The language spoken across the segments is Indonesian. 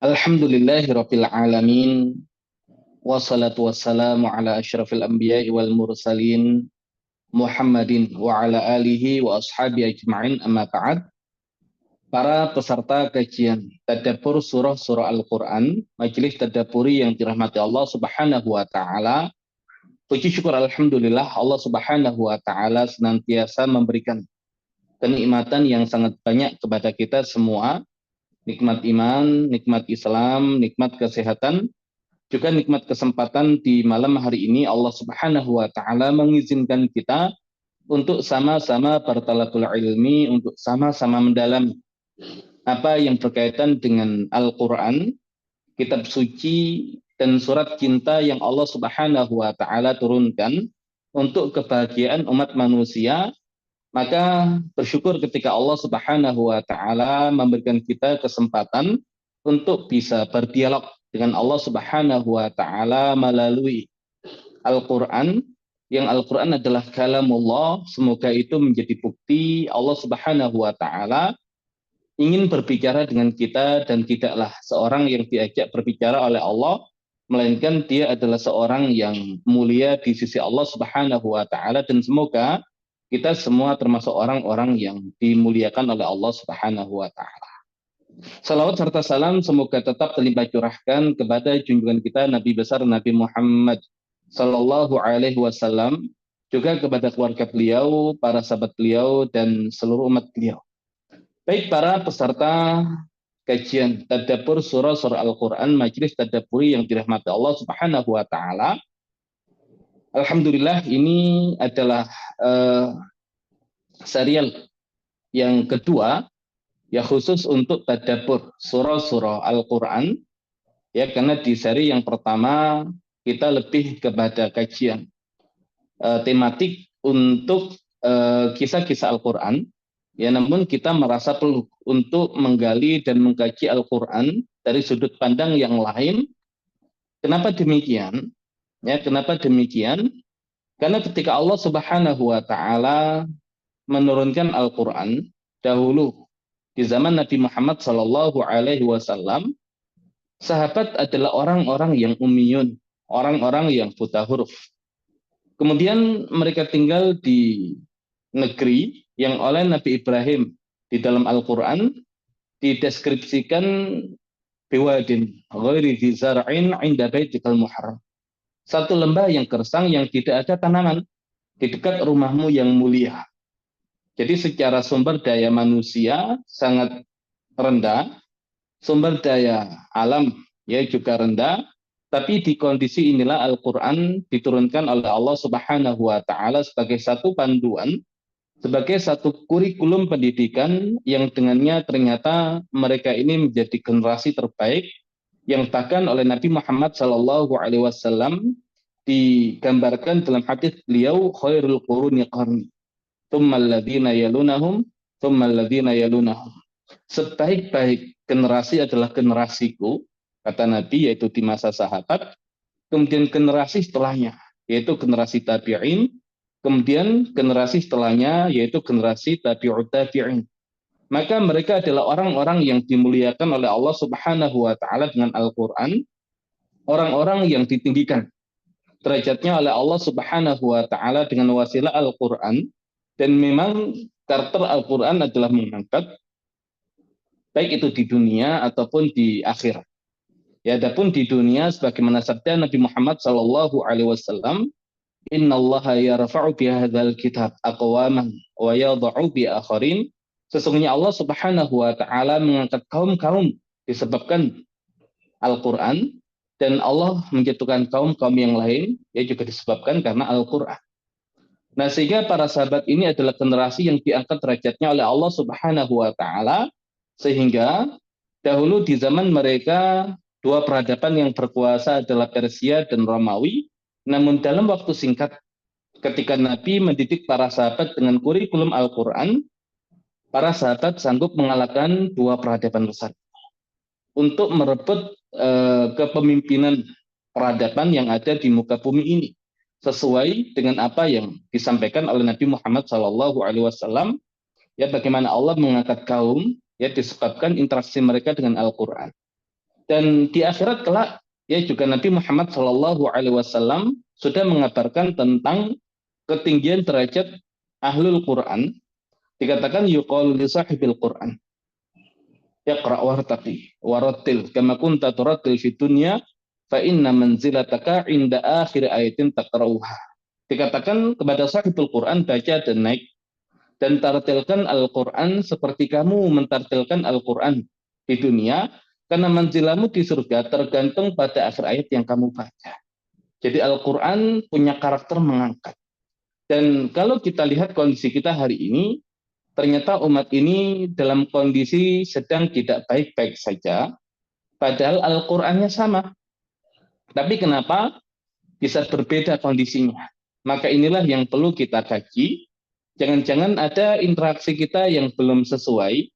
Alhamdulillahirabbil alamin wassalatu wassalamu ala asyrafil anbiya'i wal mursalin Muhammadin wa ala alihi wa ashabi ajma'in amma ba'd. Para peserta kajian tadabbur surah-surah Al-Qur'an, majelis tadabburi yang dirahmati Allah Subhanahu wa taala. Puji syukur alhamdulillah Allah Subhanahu wa taala senantiasa memberikan kenikmatan yang sangat banyak kepada kita semua. Nikmat iman, nikmat Islam, nikmat kesehatan, juga nikmat kesempatan di malam hari ini Allah Subhanahu wa taala mengizinkan kita untuk sama-sama bertalatul ilmi, untuk sama-sama mendalami apa yang berkaitan dengan Al-Qur'an, kitab suci dan surat cinta yang Allah Subhanahu wa taala turunkan untuk kebahagiaan umat manusia. Maka bersyukur ketika Allah Subhanahu wa taala memberikan kita kesempatan untuk bisa berdialog dengan Allah Subhanahu wa taala melalui Al-Qur'an, yang Al-Qur'an adalah kalamullah. Semoga itu menjadi bukti Allah Subhanahu wa taala ingin berbicara dengan kita dan tidaklah seorang yang diajak berbicara oleh Allah melainkan dia adalah seorang yang mulia di sisi Allah Subhanahu wa taala, dan semoga kita semua termasuk orang-orang yang dimuliakan oleh Allah Subhanahu wa taala. Salawat serta salam semoga tetap terlimpah curahkan kepada junjungan kita Nabi besar Nabi Muhammad sallallahu alaihi wasallam, juga kepada keluarga beliau, para sahabat beliau dan seluruh umat beliau. Baik para peserta kajian tadabbur surah-surah Al-Qur'an, majelis tadabburi yang dirahmati Allah Subhanahu wa taala. Alhamdulillah ini adalah serial yang kedua ya khusus untuk tadabbur surah-surah Al-Qur'an, ya, karena di seri yang pertama kita lebih kepada kajian tematik untuk kisah-kisah Al-Qur'an, ya, namun kita merasa perlu untuk menggali dan mengkaji Al-Qur'an dari sudut pandang yang lain. Kenapa demikian? Ya, kenapa demikian? Karena ketika Allah Subhanahu wa taala menurunkan Al-Qur'an dahulu di zaman Nabi Muhammad sallallahu alaihi wasallam, sahabat adalah orang-orang yang ummiyun, orang-orang yang buta huruf. Kemudian mereka tinggal di negeri yang oleh Nabi Ibrahim di dalam Al-Qur'an dideskripsikan biwadin ghairi dzi zar'in 'inda baitikal muharram. Satu lembah yang gersang yang tidak ada tanaman di dekat rumahmu yang mulia. Jadi secara sumber daya manusia sangat rendah, sumber daya alam ya juga rendah, tapi di kondisi inilah Al-Qur'an diturunkan oleh Allah Subhanahu wa taala sebagai satu panduan, sebagai satu kurikulum pendidikan yang dengannya ternyata mereka ini menjadi generasi terbaik, yang bahkan oleh Nabi Muhammad sallallahu alaihi wasallam digambarkan dalam hadis beliau, khairul quruni qarni tsummal ladzina yalunahum tsummal ladzina yalunahum. Sebaik-baik generasi adalah generasiku, kata Nabi, yaitu di masa sahabat, kemudian generasi setelahnya yaitu generasi tabi'in, kemudian generasi setelahnya yaitu generasi tabi'ut tabi'in. Maka mereka adalah orang-orang yang dimuliakan oleh Allah Subhanahu wa taala dengan Al-Qur'an, orang-orang yang ditinggikan derajatnya oleh Allah Subhanahu wa taala dengan wasilah Al-Qur'an. Dan memang karakter Al-Qur'an adalah mengangkat baik itu di dunia ataupun di akhirat. Ya, adapun di dunia sebagaimana sabda Nabi Muhammad sallallahu alaihi wasallam, innallaha yarfa'u bi hadzal kitab aqwaman wa yadh'u bi akharin. Sesungguhnya Allah Subhanahu wa taala mengangkat kaum-kaum disebabkan Al-Qur'an, dan Allah menjatuhkan kaum-kaum yang lain ya juga disebabkan karena Al-Qur'an. Nah, sehingga para sahabat ini adalah generasi yang diangkat derajatnya oleh Allah Subhanahu wa taala, sehingga dahulu di zaman mereka dua peradaban yang berkuasa adalah Persia dan Romawi. Namun dalam waktu singkat ketika Nabi mendidik para sahabat dengan kurikulum Al-Qur'an, para sahabat sanggup mengalahkan dua peradaban besar untuk merebut kepemimpinan peradaban yang ada di muka bumi ini, sesuai dengan apa yang disampaikan oleh Nabi Muhammad SAW, ya, bagaimana Allah mengangkat kaum ya disebabkan interaksi mereka dengan Al-Qur'an. Dan di akhirat kelak ya juga Nabi Muhammad Shallallahu Alaihi Wasallam sudah mengabarkan tentang ketinggian derajat ahlul Quran. Dikatakan yuqalu li sahibil Quran Iqra wartaqi warattil kama kunta turattil fid dunya fa inna manzilataka inda akhir ayatin taqra'uha. Dikatakan kepada sahibul Quran, baca dan naik dan tartilkan Al-Quran seperti kamu mentartilkan Al-Quran di dunia, karena manzilamu di surga tergantung pada akhir ayat yang kamu baca. Jadi Al-Quran punya karakter mengangkat. Dan kalau kita lihat kondisi kita hari ini, ternyata umat ini dalam kondisi sedang tidak baik-baik saja, padahal Al-Qur'annya sama. Tapi kenapa bisa berbeda kondisinya? Maka inilah yang perlu kita kaji. Jangan-jangan ada interaksi kita yang belum sesuai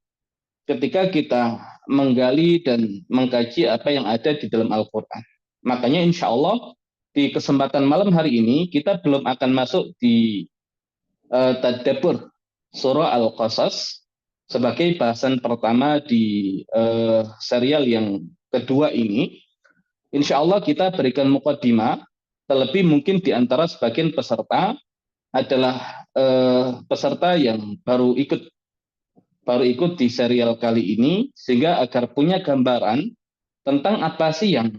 ketika kita menggali dan mengkaji apa yang ada di dalam Al-Quran. Makanya insya Allah di kesempatan malam hari ini kita belum akan masuk di tadabbur surah Al-Qasas sebagai bahasan pertama di serial yang kedua ini. Insya Allah kita berikan mukaddimah, terlebih mungkin di antara sebagian peserta adalah peserta yang baru ikut di serial kali ini, sehingga agar punya gambaran tentang apa sih yang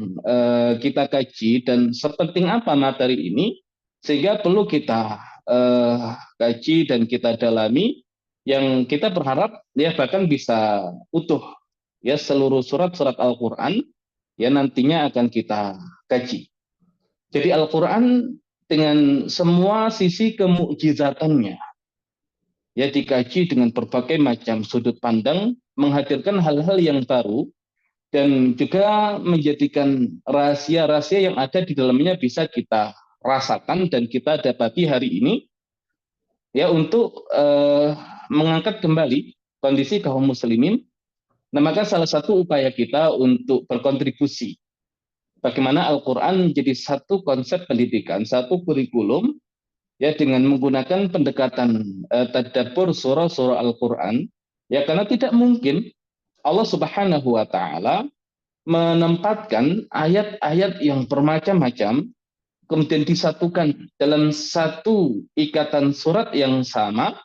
kita kaji dan sepenting apa materi ini, sehingga perlu kita kaji dan kita dalami, yang kita berharap ya bahkan bisa utuh ya seluruh surat-surat Al-Quran ya nantinya akan kita kaji. Jadi Al-Quran dengan semua sisi kemukjizatannya ya dikaji dengan berbagai macam sudut pandang, menghadirkan hal-hal yang baru dan juga menjadikan rahasia-rahasia yang ada di dalamnya bisa kita rasakan dan kita dapati hari ini ya untuk mengangkat kembali kondisi kaum muslimin. Nah, maka salah satu upaya kita untuk berkontribusi bagaimana Al-Quran menjadi satu konsep pendidikan, satu kurikulum ya dengan menggunakan pendekatan tadabbur surah-surah Al-Quran ya, karena tidak mungkin Allah Subhanahu wa taala menempatkan ayat-ayat yang bermacam-macam kemudian disatukan dalam satu ikatan surat yang sama,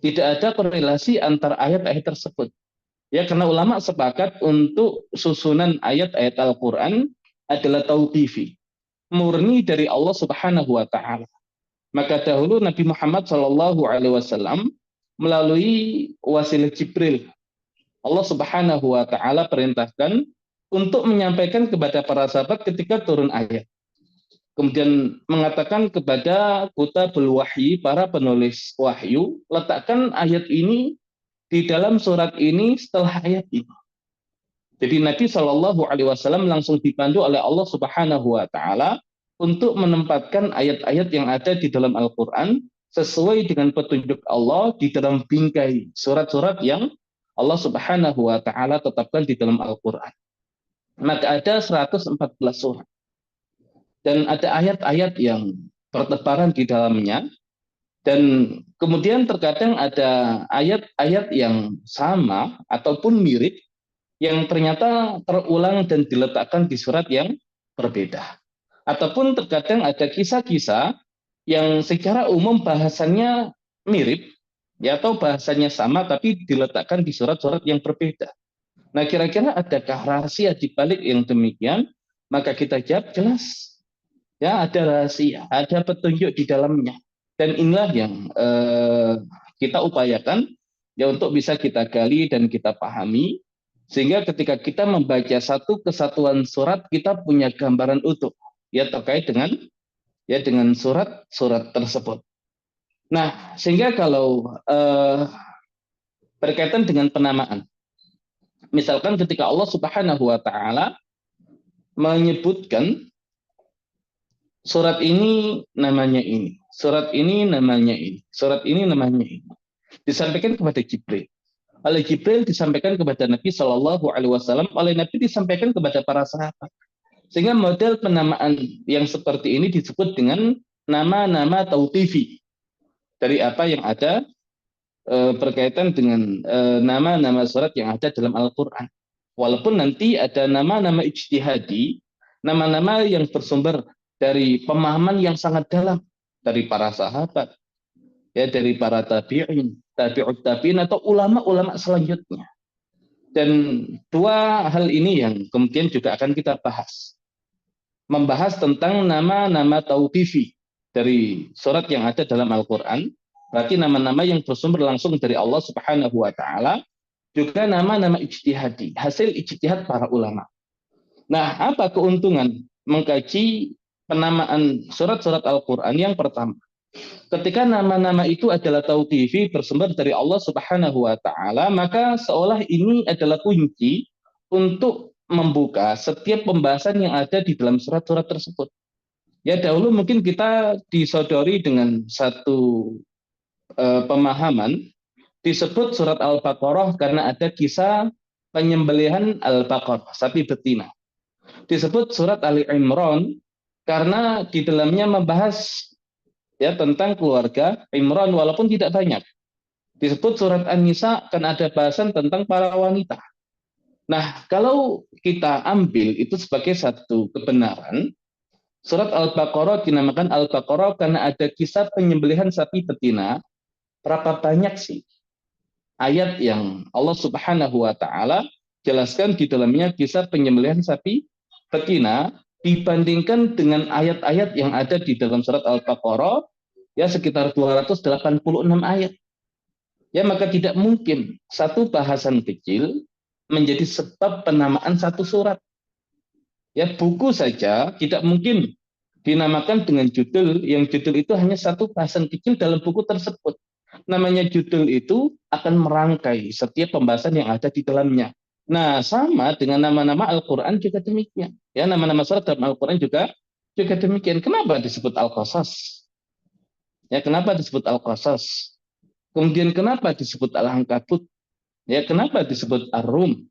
tidak ada korelasi antara ayat-ayat tersebut. Ya, karena ulama sepakat untuk susunan ayat-ayat Al-Quran adalah tauqifi, murni dari Allah Subhanahu wa taala. Maka dahulu Nabi Muhammad Shallallahu alaihi wasallam melalui wasilah Jibril, Allah Subhanahu wa taala perintahkan untuk menyampaikan kepada para sahabat ketika turun ayat. Kemudian mengatakan kepada kutabul wahyi, para penulis wahyu, letakkan ayat ini di dalam surat ini setelah ayat ini. Jadi Nabi Shallallahu Alaihi Wasallam langsung dipandu oleh Allah Subhanahu Wa Taala untuk menempatkan ayat-ayat yang ada di dalam Al-Quran sesuai dengan petunjuk Allah di dalam bingkai surat-surat yang Allah Subhanahu Wa Taala tetapkan di dalam Al-Quran. Maka ada 114 surat dan ada ayat-ayat yang bertebaran di dalamnya. Dan kemudian terkadang ada ayat-ayat yang sama ataupun mirip yang ternyata terulang dan diletakkan di surat yang berbeda. Ataupun terkadang ada kisah-kisah yang secara umum bahasannya mirip ya atau bahasanya sama tapi diletakkan di surat-surat yang berbeda. Nah, kira-kira adakah rahasia di balik yang demikian? Maka kita jawab jelas. Ya, ada rahasia, ada petunjuk di dalamnya. Dan inilah yang kita upayakan ya untuk bisa kita gali dan kita pahami, sehingga ketika kita membaca satu kesatuan surat kita punya gambaran utuh ya terkait dengan surat-surat tersebut. Nah, sehingga kalau berkaitan dengan penamaan, misalkan ketika Allah Subhanahu wa taala menyebutkan surat ini namanya ini, surat ini namanya ini, surat ini namanya ini, disampaikan kepada Jibril. Oleh Jibril disampaikan kepada Nabi Shallallahu Alaihi Wasallam, oleh Nabi disampaikan kepada para sahabat. Sehingga model penamaan yang seperti ini disebut dengan nama-nama tauqifi dari apa yang ada berkaitan dengan nama-nama surat yang ada dalam Al-Quran. Walaupun nanti ada nama-nama ijtihadi, nama-nama yang bersumber dari pemahaman yang sangat dalam dari para sahabat, ya dari para tabi'in, tabi'ut tabi'in atau ulama-ulama selanjutnya. Dan dua hal ini yang kemudian juga akan kita bahas. Membahas tentang nama-nama tauqifi dari surat yang ada dalam Al-Quran, berarti nama-nama yang bersumber langsung dari Allah Subhanahu wa Ta'ala, juga nama-nama ijtihadi, hasil ijtihad para ulama. Nah, apa keuntungan mengkaji penamaan surat-surat Al-Quran? Yang pertama, ketika nama-nama itu adalah tauqifi bersumber dari Allah Subhanahu wa Ta'ala, maka seolah ini adalah kunci untuk membuka setiap pembahasan yang ada di dalam surat-surat tersebut. Ya, dahulu mungkin kita disodori dengan satu pemahaman, disebut surat Al-Baqarah karena ada kisah penyembelihan Al-Baqarah, sapi betina. Disebut surat Ali Imran karena di dalamnya membahas ya tentang keluarga Imran walaupun tidak banyak. Disebut surat An-Nisa karena ada bahasan tentang para wanita. Nah, kalau kita ambil itu sebagai satu kebenaran, surat Al-Baqarah dinamakan Al-Baqarah karena ada kisah penyembelihan sapi betina. Berapa banyak sih ayat yang Allah Subhanahu wa Ta'ala jelaskan di dalamnya kisah penyembelihan sapi betina dibandingkan dengan ayat-ayat yang ada di dalam surat Al-Baqarah, ya sekitar 286 ayat. Ya, maka tidak mungkin satu bahasan kecil menjadi sebab penamaan satu surat. Ya, buku saja tidak mungkin dinamakan dengan judul yang judul itu hanya satu bahasan kecil dalam buku tersebut. Namanya judul itu akan merangkai setiap pembahasan yang ada di dalamnya. Nah, sama dengan nama-nama Al-Quran juga demikian. Ya, nama-nama surat dalam Al-Quran juga demikian. Kenapa disebut Al-Qasas? Ya, kenapa disebut Al-Qasas? Kemudian kenapa disebut Al-Ankabut? Ya, kenapa disebut Ar-Rum?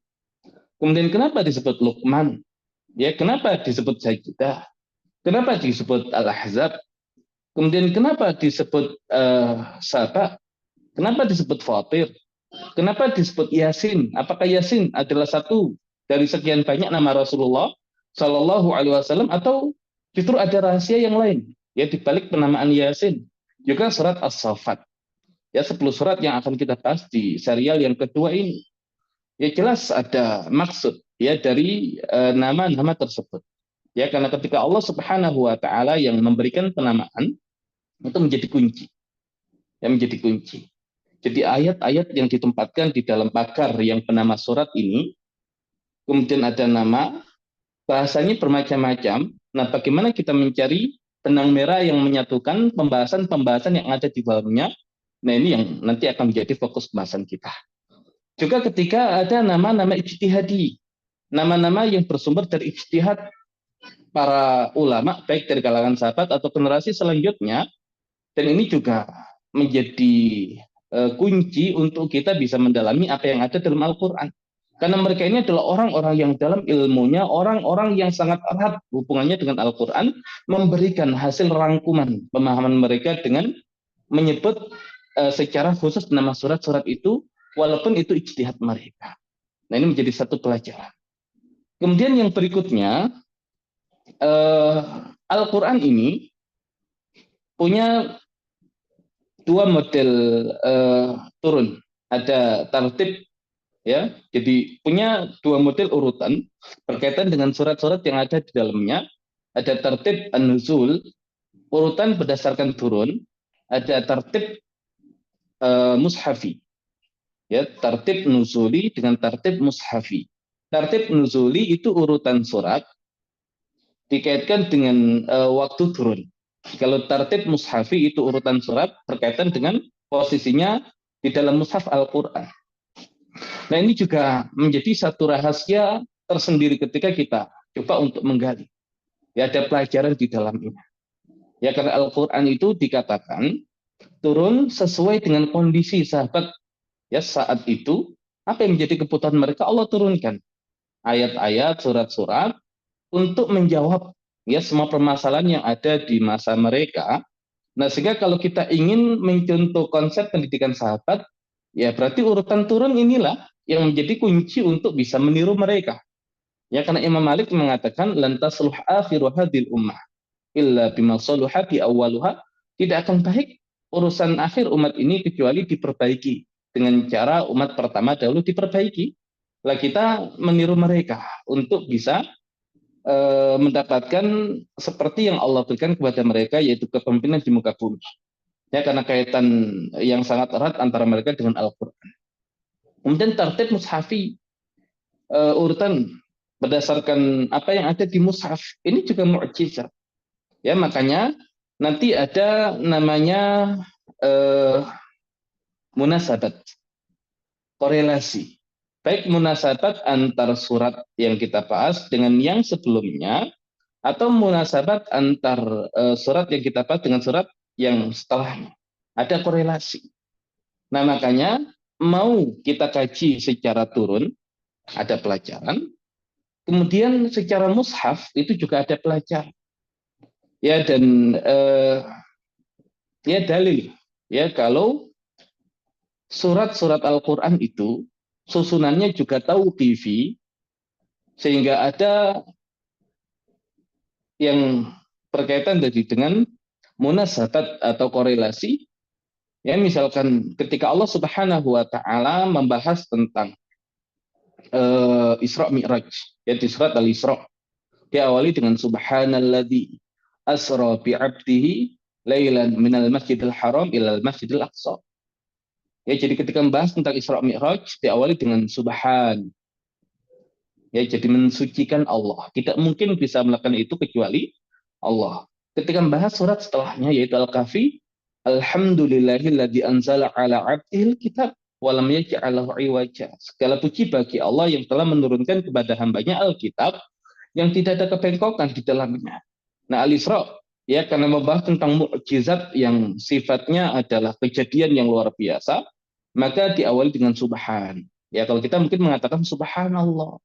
Kemudian kenapa disebut Luqman? Ya, kenapa disebut Sajdah? Kenapa disebut Al-Ahzab? Kemudian kenapa disebut Saba? Kenapa disebut Fatir? Kenapa disebut Yasin? Apakah Yasin adalah satu dari sekian banyak nama Rasulullah Shallallahu Alaihi Wasallam atau justru ada rahasia yang lain? Ya, di balik penamaan Yasin. Juga surat As-Saffat. Ya, 10 surat yang akan kita bahas di serial yang kedua ini. Ya, jelas ada maksud ya dari nama-nama tersebut. Ya, karena ketika Allah Subhanahu wa Ta'ala yang memberikan penamaan itu menjadi kunci. Ya, menjadi kunci. Jadi ayat-ayat yang ditempatkan di dalam pagar yang bernama surat ini, kemudian ada nama, bahasanya bermacam-macam. Nah, bagaimana kita mencari benang merah yang menyatukan pembahasan-pembahasan yang ada di dalamnya? Nah, ini yang nanti akan menjadi fokus pembahasan kita. Juga ketika ada nama-nama ijtihadi, nama-nama yang bersumber dari ijtihad para ulama, baik dari kalangan sahabat atau generasi selanjutnya, dan ini juga menjadi kunci untuk kita bisa mendalami apa yang ada dalam Al-Quran. Karena mereka ini adalah orang-orang yang dalam ilmunya, orang-orang yang sangat erat hubungannya dengan Al-Quran, memberikan hasil rangkuman pemahaman mereka dengan menyebut secara khusus nama surat-surat itu, walaupun itu ijtihad mereka. Nah, ini menjadi satu pelajaran. Kemudian yang berikutnya, Al-Quran ini punya dua model turun. Ada tartib, ya, jadi punya dua model urutan berkaitan dengan surat-surat yang ada di dalamnya. Ada tartib an-nuzul, urutan berdasarkan turun. Ada tartib mushafi, ya, tartib nuzuli dengan tartib mushafi. Tartib nuzuli itu urutan surat dikaitkan dengan waktu turun. Kalau tartib mushafi itu urutan surat berkaitan dengan posisinya di dalam mushaf Al-Quran. Nah, ini juga menjadi satu rahasia tersendiri ketika kita coba untuk menggali. Ya, ada pelajaran di dalamnya. Ya, karena Al-Quran itu dikatakan turun sesuai dengan kondisi sahabat ya saat itu, apa yang menjadi kebutuhan mereka Allah turunkan ayat-ayat, surat-surat untuk menjawab ya semua permasalahan yang ada di masa mereka. Nah, sehingga kalau kita ingin mencontoh konsep pendidikan sahabat, ya berarti urutan turun inilah yang menjadi kunci untuk bisa meniru mereka. Ya, karena Imam Malik mengatakan lantas tasluh akhiru hadil ummah illa bima saluha bi awwaluha, tidak akan baik urusan akhir umat ini kecuali diperbaiki dengan cara umat pertama dahulu diperbaiki. Lah kita meniru mereka untuk bisa mendapatkan seperti yang Allah berikan kepada mereka, yaitu kepemimpinan di muka bumi. Ya, karena kaitan yang sangat erat antara mereka dengan Al-Quran. Kemudian tertib mushafi, urutan berdasarkan apa yang ada di mushaf ini juga mukjizat. Ya, makanya nanti ada namanya eh, munasabat, korelasi. Baik munasabat antar surat yang kita bahas dengan yang sebelumnya, atau munasabat antar surat yang kita bahas dengan surat yang setelahnya. Ada korelasi. Nah, makanya mau kita kaji secara turun, ada pelajaran. Kemudian secara mushaf itu juga ada pelajaran. Ya, dan ya dalil. Ya, kalau surat-surat Al-Quran itu susunannya juga tauqifi, sehingga ada yang berkaitan dengan munasabat atau korelasi. Ya, misalkan ketika Allah Subhanahu wa taala membahas tentang Isra Mi'raj, ya di surat Al-Isra, diawali dengan subhanalladzi asra bi 'abdihi lailan minal masjidil haram ilal masjidil aqsa. Ya, jadi ketika membahas tentang Isra Mi'raj diawali dengan subhan. Ya, jadi mensucikan Allah. Tidak mungkin bisa melakukan itu kecuali Allah. Ketika membahas surat setelahnya yaitu Al-Kahfi, alhamdulillahilladzi anzala ala 'abdihil kitab wa lam yaj'alahu 'iwaja. Segala puji bagi Allah yang telah menurunkan kepada hambanya Alkitab yang tidak ada kebengkokan di dalamnya. Nah, Al-Isra, ya, karena membahas tentang mukjizat yang sifatnya adalah kejadian yang luar biasa, maka diawali dengan subhan. Ya, kalau kita mungkin mengatakan subhanallah.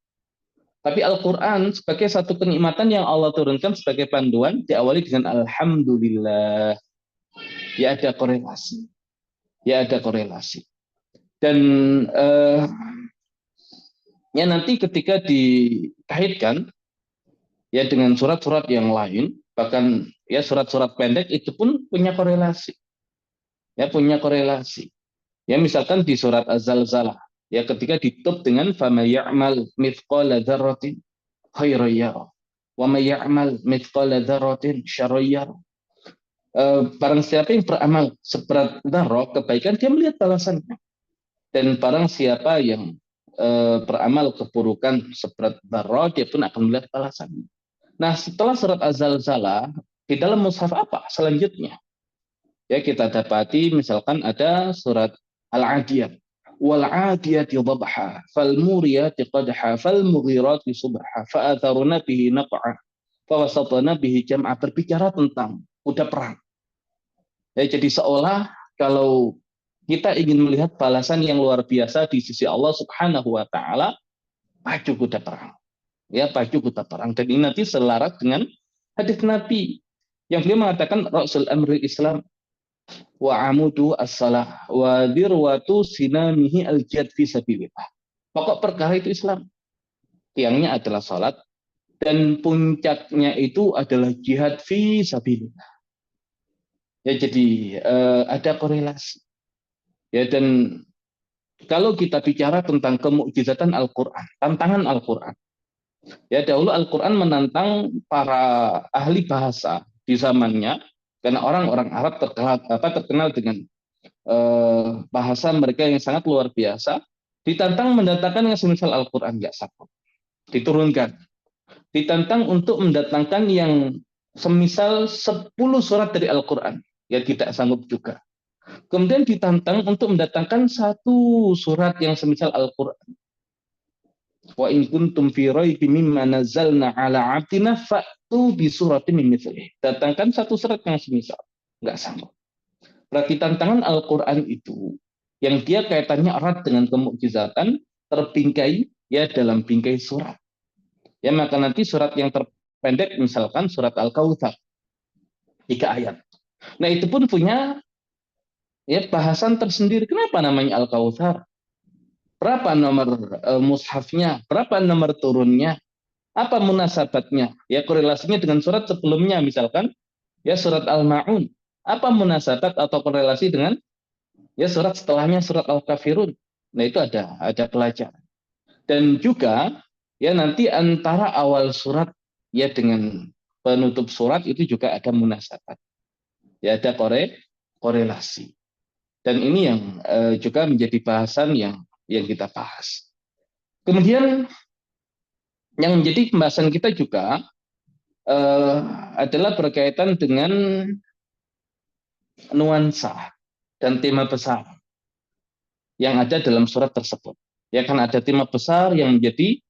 Tapi Al-Quran sebagai satu kenikmatan yang Allah turunkan sebagai panduan diawali dengan alhamdulillah. Ya, ada korelasi. Ya, ada korelasi. Dan ya nanti ketika dikaitkan ya dengan surat-surat yang lain, bahkan ya surat-surat pendek itu pun punya korelasi. Ya, punya korelasi. Ya, misalkan di surat Az-Zalzalah, ya ketika ditutup dengan fama ya'mal mithqala dzarratin khairan yarah wa may ya'mal mithqala dzarratin syarran yarah. Barang siapa yang beramal seberat dzarrah kebaikan, dia melihat balasannya. Dan barang siapa yang beramal keburukan seberat dzarrah, dia pun akan melihat balasannya. Nah, setelah surat Az-Zalzalah, di dalam mushaf apa selanjutnya? Ya, kita dapati misalkan ada surat Al-Adiyat. Wal 'adiyati dhabha, fal muriyati qadha, fal mughirati subha, fa atharuna bihi naq'a, fa wasatna bihi jam'a, berbicara tentang kuda perang. Ya, jadi seolah kalau kita ingin melihat balasan yang luar biasa di sisi Allah Subhanahu wa taala, pacu kuda perang. Ya, pacu kuda perang. Dan ini nanti selaras dengan hadis Nabi yang beliau mengatakan Rasul Amri Islam wa amudu as-salah wa dirwatu sinamihi al-jihad fi sabilillah. Pokok perkara itu Islam. Tiangnya adalah salat dan puncaknya itu adalah jihad fi sabilillah. Ya, jadi ada korelasi. Ya, dan kalau kita bicara tentang kemukjizatan Al-Qur'an, tantangan Al-Qur'an. Ya, dahulu Al-Qur'an menantang para ahli bahasa di zamannya karena orang-orang Arab terkenal dengan bahasa mereka yang sangat luar biasa, ditantang mendatangkan yang semisal Al-Quran, nggak sanggup. Diturunkan. Ditantang untuk mendatangkan yang semisal 10 surat dari Al-Quran, ya tidak sanggup juga. Kemudian ditantang untuk mendatangkan satu surat yang semisal Al-Quran. Wa in kuntum fi raibin mimma nazzalna ala 'abdina fa'tu bi suratin min mithlihi. Datangkan satu surat yang semisal. Nggak sanggup. Berarti tantangan Al-Quran itu yang dia kaitannya erat dengan kemukjizatan terbingkai ya dalam bingkai surat. Ya, maka nanti surat yang terpendek misalkan surat Al-Kautsar 3 ayat. Nah, itu pun punya ya bahasan tersendiri. Kenapa namanya Al-Kautsar? berapa nomor mushafnya, berapa nomor turunnya, apa munasabatnya, ya korelasinya dengan surat sebelumnya, misalkan ya surat Al-Ma'un, apa munasabat atau korelasi dengan ya surat setelahnya, surat Al-Kafirun. Nah itu ada pelajaran. Dan juga ya nanti antara awal surat ya dengan penutup surat itu juga ada munasabat, ya ada korelasi. Dan ini yang juga menjadi bahasan yang kita bahas. Kemudian yang menjadi pembahasan kita juga adalah berkaitan dengan nuansa dan tema besar yang ada dalam surat tersebut. Ya kan ada tema besar yang menjadi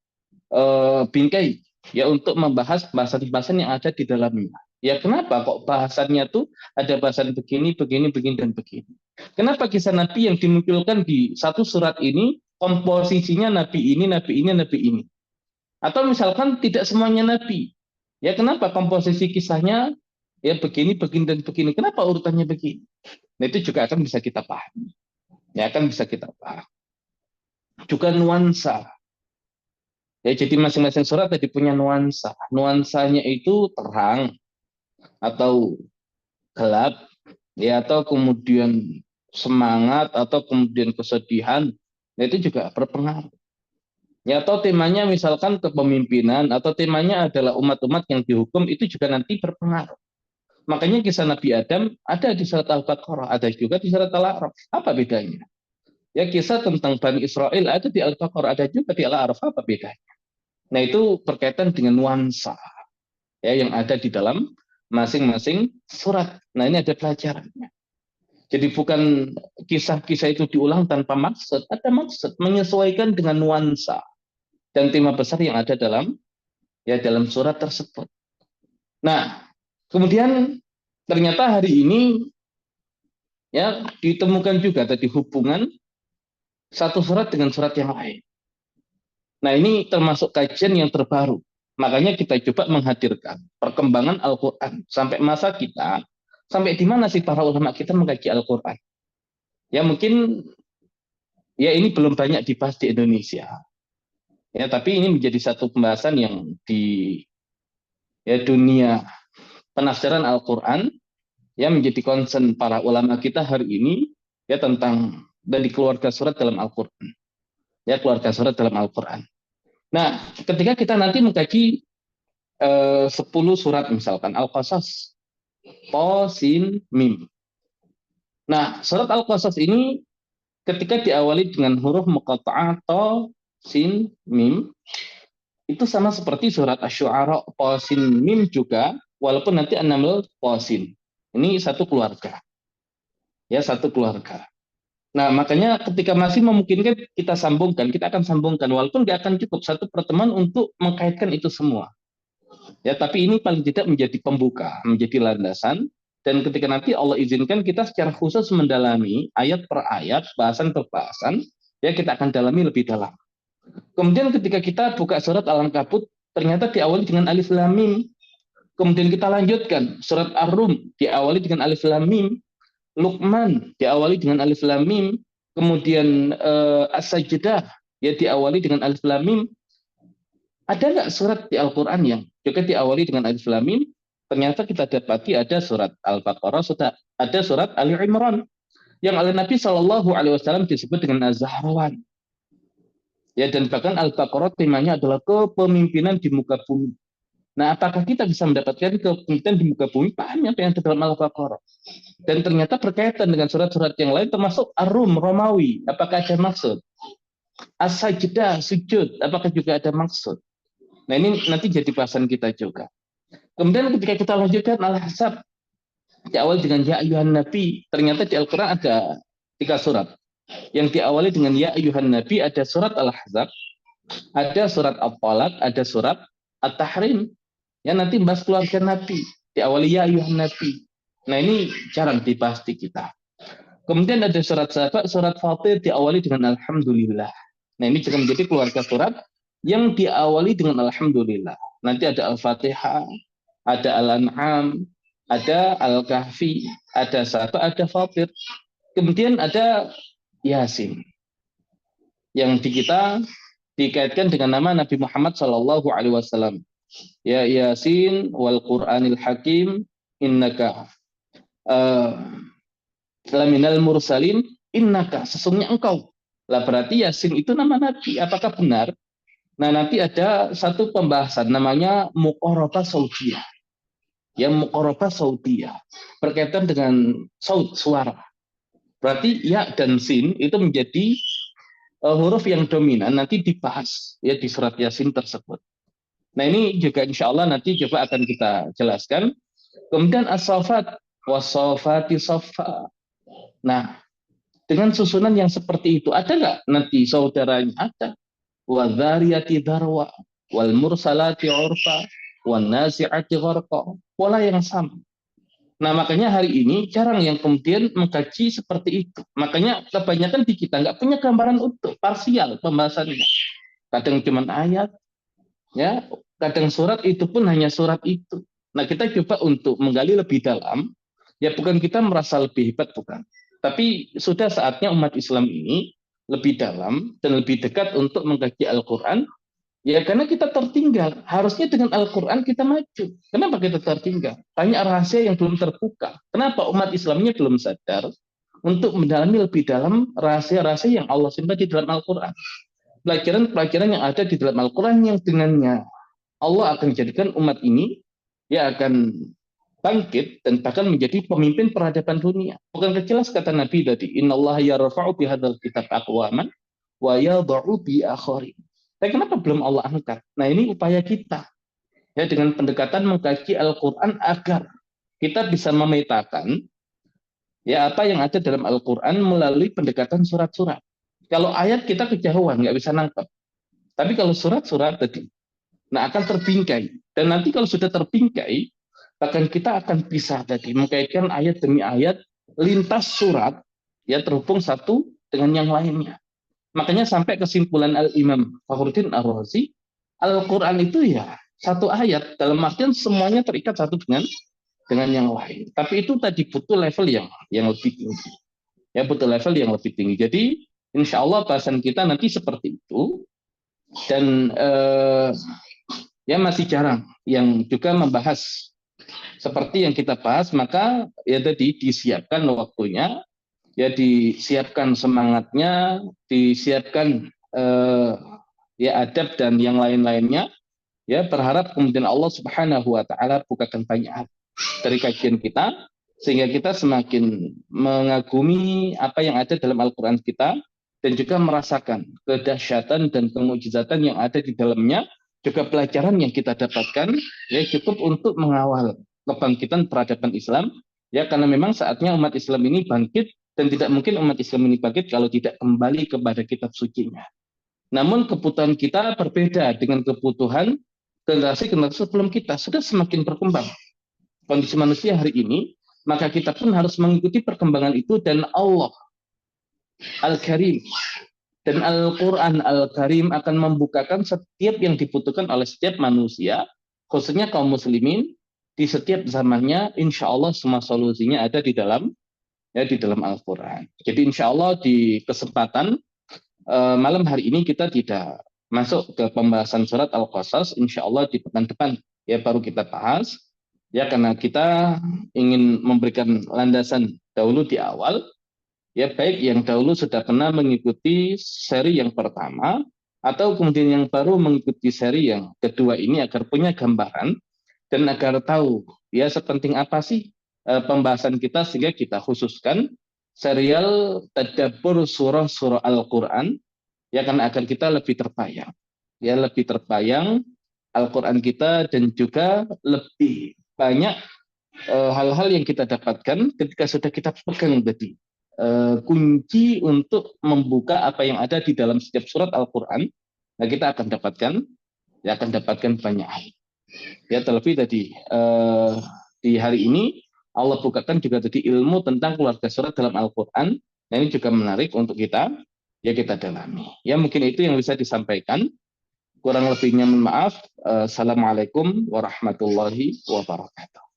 bingkai ya untuk membahas bahasan-bahasan yang ada di dalamnya. Ya kenapa kok bahasannya tuh ada bahasan begini, begini, begini dan begini. Kenapa kisah Nabi yang dimunculkan di satu surat ini komposisinya Nabi ini, Nabi ini, Nabi ini. Atau misalkan tidak semuanya Nabi. Ya kenapa komposisi kisahnya ya begini, begini dan begini. Kenapa urutannya begini? Nah itu juga akan bisa kita pahami. Ya akan bisa kita paham. Juga nuansa. Ya, jadi masing-masing surat tadi punya nuansa. Nuansanya itu terang atau gelap, ya atau kemudian semangat atau kemudian kesedihan. Nah, itu juga berpengaruh. Ya atau temanya misalkan kepemimpinan atau temanya adalah umat-umat yang dihukum itu juga nanti berpengaruh. Makanya kisah Nabi Adam ada di surat Al-Baqarah, ada juga di surat Al-A'raf. Apa bedanya? Ya kisah tentang Bani Israel ada di Al-Baqarah, ada juga di Al-A'raf. Apa bedanya? Nah itu berkaitan dengan nuansa ya yang ada di dalam masing-masing surat. Nah ini ada pelajarannya. Jadi bukan kisah-kisah itu diulang tanpa maksud, ada maksud menyesuaikan dengan nuansa dan tema besar yang ada dalam surat tersebut. Nah kemudian ternyata hari ini ya ditemukan juga tadi hubungan satu surat dengan surat yang lain. Nah ini termasuk kajian yang terbaru. Makanya kita coba menghadirkan perkembangan Al-Quran. Sampai masa kita, sampai di mana sih para ulama kita mengkaji Al-Quran. Ya mungkin, ya ini belum banyak dibahas di Indonesia. Ya tapi ini menjadi satu pembahasan yang di ya, dunia penafsiran Al-Quran, ya menjadi concern para ulama kita hari ini, ya tentang dari keluarga surat dalam Al-Quran. Ya keluarga surat dalam Al-Quran. Nah, ketika kita nanti mengkaji 10 surat misalkan Al-Qasas, Po, Sin, Mim. Nah, surat Al-Qasas ini ketika diawali dengan huruf muqatta'ah To, Sin, Mim, itu sama seperti surat Asy-Syu'ara Po, Sin, Mim juga, walaupun nanti An-Naml Po, Sin. Ini satu keluarga. Ya, satu keluarga. Nah, makanya ketika masih memungkinkan kita sambungkan, kita akan sambungkan walaupun nggak akan cukup satu pertemuan untuk mengkaitkan itu semua. Ya, tapi ini paling tidak menjadi pembuka, menjadi landasan. Dan ketika nanti Allah izinkan kita secara khusus mendalami ayat per ayat, bahasan per bahasan, ya kita akan dalami lebih dalam. Kemudian ketika kita buka surat Al-Ankabut, ternyata diawali dengan alif lam mim. Kemudian kita lanjutkan surat Ar-Rum diawali dengan alif lam mim. Luqman diawali dengan alif lam mim. Kemudian As-Sajdah ya diawali dengan alif lam mim. Ada nggak surat di Al-Quran yang juga diawali dengan alif lam mim? Ternyata kita dapati ada surat Al-Baqarah, ada surat Ali Imran yang oleh Nabi Shallallahu Alaihi Wasallam disebut dengan Az-Zahrawan. Ya dan bahkan Al-Baqarah temanya adalah kepemimpinan di muka bumi. Nah, apakah kita bisa mendapatkan kepemimpinan di muka bumi? Paham apa yang ada dalam Al-Baqarah? Dan ternyata berkaitan dengan surat-surat yang lain, termasuk Ar-Rum, Romawi. Apakah ada maksud? As-Sajdah, sujud. Apakah juga ada maksud? Nah, ini nanti jadi bahasan kita juga. Kemudian ketika kita lanjutkan Al-Ahzab, diawali dengan Ya Ayuhan Nabi. Ternyata di Al-Quran ada 3 surat. Yang diawali dengan Ya Ayuhan Nabi ada surat Al-Ahzab, ada surat Al-Talaq, ada surat At-Tahrim. Ya nanti bahas keluarga Nabi. Diawali Ya Ayuhan Nabi. Nah ini jarang dibahas di kita. Kemudian ada surat Saba, surat Fatir diawali dengan Alhamdulillah. Nah ini juga menjadi keluarga surat yang diawali dengan Alhamdulillah. Nanti ada Al-Fatihah, ada Al-An'am, ada Al-Kahfi, ada Saba, ada Fatir. Kemudian ada Yasin. yang di kita dikaitkan dengan nama Nabi Muhammad Shallallahu Alaihi Wasallam. Ya Yasin wal Qur'anil Hakim innaka laminal mursalin innaka sesungguhnya engkau. Lah berarti Yasin itu nama Nabi. Apakah benar? Nah, nanti ada satu pembahasan namanya muqarabah sautiyah. Ya, muqarabah sautiyah berkaitan dengan saut suara. Berarti ya dan sin itu menjadi huruf yang dominan nanti dibahas ya di surat Yasin tersebut. Nah, ini juga insya Allah nanti coba akan kita jelaskan. Kemudian as-safat was-safati saffa. Nah, dengan susunan yang seperti itu ada nggak nanti saudaranya? Ada. Wadhariyati darwa wal mursalati urfa wan nasi'ati gharqa. Pola yang sama. Nah, makanya hari ini jarang yang kemudian mengkaji seperti itu. Makanya kebanyakan di kita nggak punya gambaran utuh, parsial pembahasannya. Kadang cuma ayat, ya, kadang surat itu pun hanya surat itu. Nah, kita coba untuk menggali lebih dalam, ya bukan kita merasa lebih hebat, bukan. Tapi sudah saatnya umat Islam ini lebih dalam dan lebih dekat untuk mengkaji Al-Quran. Ya karena kita tertinggal. Harusnya dengan Al-Quran kita maju. Kenapa kita tertinggal? Banyak rahasia yang belum terbuka. Kenapa umat Islamnya belum sadar untuk mendalami lebih dalam rahasia-rahasia yang Allah simpan di dalam Al-Quran. Pelajaran-pelajaran yang ada di dalam Al-Quran yang dengannya Allah akan jadikan umat ini ya akan bangkit dan bahkan menjadi pemimpin peradaban dunia. Bukan jelas kata Nabi tadi, innallaha yarfa'u bihadzal kitab aqwaman wa yadh'u bi akharin. Tapi kenapa belum Allah angkat? Nah, ini upaya kita ya dengan pendekatan mengkaji Al-Qur'an agar kita bisa memetakan ya apa yang ada dalam Al-Qur'an melalui pendekatan surat-surat. Kalau ayat kita kejauhan nggak bisa nangkep. Tapi kalau surat-surat tadi nah akan terbingkai. Dan nanti kalau sudah terbingkai bahkan kita akan bisa tadi mengkaitkan ayat demi ayat lintas surat ya terhubung satu dengan yang lainnya. Makanya sampai kesimpulan Al-Imam Fakhruddin Ar-Razi, Al-Quran itu ya satu ayat dalam artian semuanya terikat satu dengan yang lain. Tapi itu tadi butuh level yang lebih tinggi. Ya butuh level yang lebih tinggi. Jadi insya Allah bahasan kita nanti seperti itu dan ya masih jarang yang juga membahas seperti yang kita bahas, maka ya tadi disiapkan waktunya, ya disiapkan semangatnya, disiapkan ya adab dan yang lain-lainnya, ya berharap kemudian Allah Subhanahu wa taala bukakan banyak hati dari kajian kita sehingga kita semakin mengagumi apa yang ada dalam Al-Qur'an kita dan juga merasakan kedahsyatan dan kemujizatan yang ada di dalamnya, juga pelajaran yang kita dapatkan ya cukup untuk mengawal kebangkitan peradaban Islam ya karena memang saatnya umat Islam ini bangkit dan tidak mungkin umat Islam ini bangkit kalau tidak kembali kepada kitab sucinya. Namun kebutuhan kita berbeda dengan kebutuhan generasi-generasi sebelum kita, sudah semakin berkembang kondisi manusia hari ini, maka kita pun harus mengikuti perkembangan itu dan Allah Al-Karim dan Al-Quran Al-Karim akan membukakan setiap yang dibutuhkan oleh setiap manusia, khususnya kaum muslimin, di setiap zamannya, insya Allah semua solusinya ada di dalam Al-Quran. Jadi insya Allah di kesempatan malam hari ini kita tidak masuk ke pembahasan surat Al-Qasas, insya Allah di pekan depan ya baru kita bahas, ya karena kita ingin memberikan landasan dahulu di awal, ya baik yang dahulu sudah pernah mengikuti seri yang pertama atau kemudian yang baru mengikuti seri yang kedua ini agar punya gambaran dan agar tahu ya sepenting apa sih pembahasan kita sehingga kita khususkan serial tadabbur surah-surah Al-Quran ya karena agar kita lebih terbayang Al-Quran kita dan juga lebih banyak hal-hal yang kita dapatkan ketika sudah kita pegang tadi kunci untuk membuka apa yang ada di dalam setiap surat Al-Quran. Nah kita akan dapatkan banyak hal. Ya terlebih tadi di hari ini Allah bukakan juga tadi ilmu tentang keluarga surat dalam Al-Quran. Nah ini juga menarik untuk kita dalami. Ya mungkin itu yang bisa disampaikan. Kurang lebihnya mohon maaf. Assalamualaikum warahmatullahi wabarakatuh.